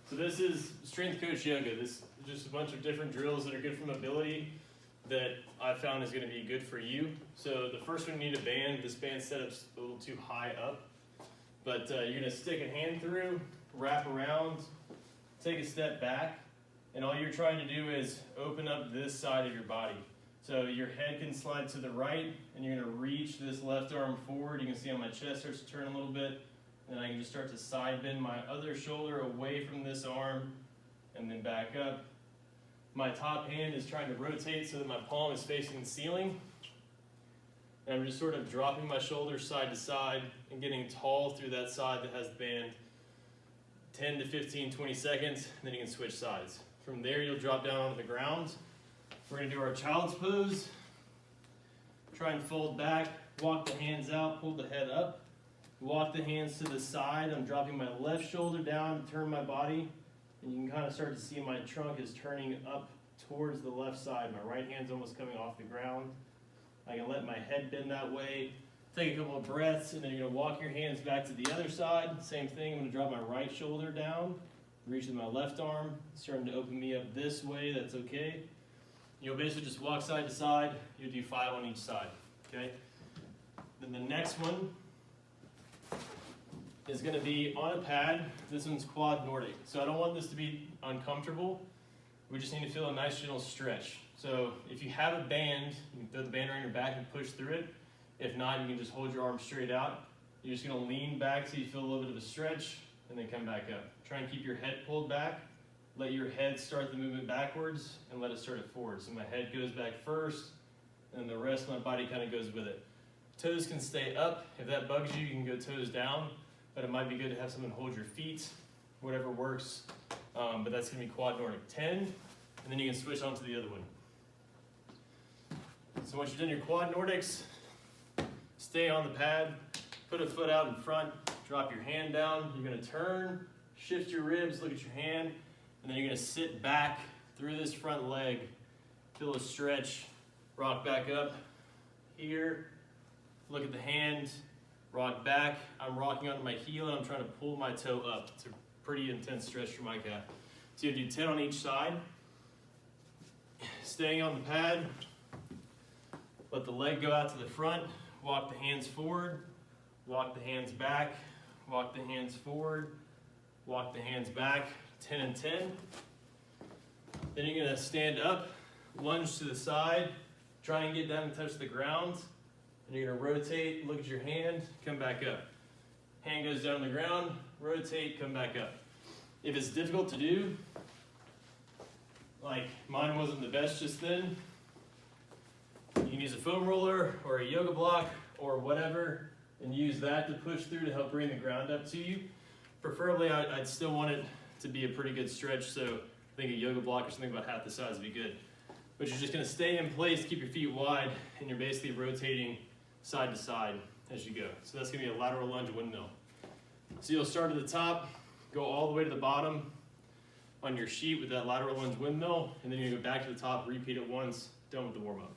So this is Strength Coach Yoga. This is just a bunch of different drills that are good for mobility that I found is going to be good for you. So the first one, you need a band. This band setup's a little too high up, but you're going to stick a hand through, wrap around, take a step back, and all you're trying to do is open up this side of your body. So your head can slide to the right, and you're going to reach this left arm forward. You can see how my chest starts to turn a little bit. Then I can just start to side bend my other shoulder away from this arm, and then back up. My top hand is trying to rotate so that my palm is facing the ceiling. And I'm just sort of dropping my shoulders side to side and getting tall through that side that has the band. 10 to 15, 20 seconds, and then you can switch sides. From there, you'll drop down onto the ground. We're going to do our child's pose. Try and fold back, walk the hands out, pull the head up. Walk the hands to the side. I'm dropping my left shoulder down to turn my body. And you can kind of start to see my trunk is turning up towards the left side. My right hand's almost coming off the ground. I can let my head bend that way. Take a couple of breaths, and then you're going to walk your hands back to the other side. Same thing, I'm going to drop my right shoulder down, reach with my left arm. It's starting to open me up this way, that's okay. You'll basically just walk side to side. You'll do 5 on each side, okay? Then the next one is going to be on a pad. This one's quad Nordic. So I don't want this to be uncomfortable. We just need to feel a nice gentle stretch. So if you have a band, you can throw the band around your back and push through it. If not, you can just hold your arms straight out. You're just going to lean back so you feel a little bit of a stretch, and then come back up. Try and keep your head pulled back. Let your head start the movement backwards, and let it start it forward. So my head goes back first, and the rest of my body kind of goes with it. Toes can stay up. If that bugs you, you can go toes down, but it might be good to have someone hold your feet, whatever works. But that's going to be quad Nordic 10, and then you can switch on to the other one. So once you've done your quad Nordics, stay on the pad, put a foot out in front, drop your hand down. You're going to turn, shift your ribs, look at your hand, and then you're going to sit back through this front leg, feel a stretch, rock back up here, look at the hand, rock back. I'm rocking onto my heel, and I'm trying to pull my toe up. It's a pretty intense stretch for my calf. So you do 10 on each side. Staying on the pad, let the leg go out to the front, walk the hands forward, walk the hands back, walk the hands forward, walk the hands back, 10 and 10. Then you're going to stand up, lunge to the side, try and get down and touch the ground. And you're going to rotate, look at your hand, come back up. Hand goes down on the ground, rotate, come back up. If it's difficult to do, like mine wasn't the best just then, you can use a foam roller or a yoga block or whatever and use that to push through to help bring the ground up to you. Preferably, I'd still want it to be a pretty good stretch, so I think a yoga block or something about half the size would be good. But you're just going to stay in place, keep your feet wide, and you're basically rotating side to side as you go. So that's going to be a lateral lunge windmill. So you'll start at the top, go all the way to the bottom on your sheet with that lateral lunge windmill, and then you go back to the top, repeat it once, done with the warm-up.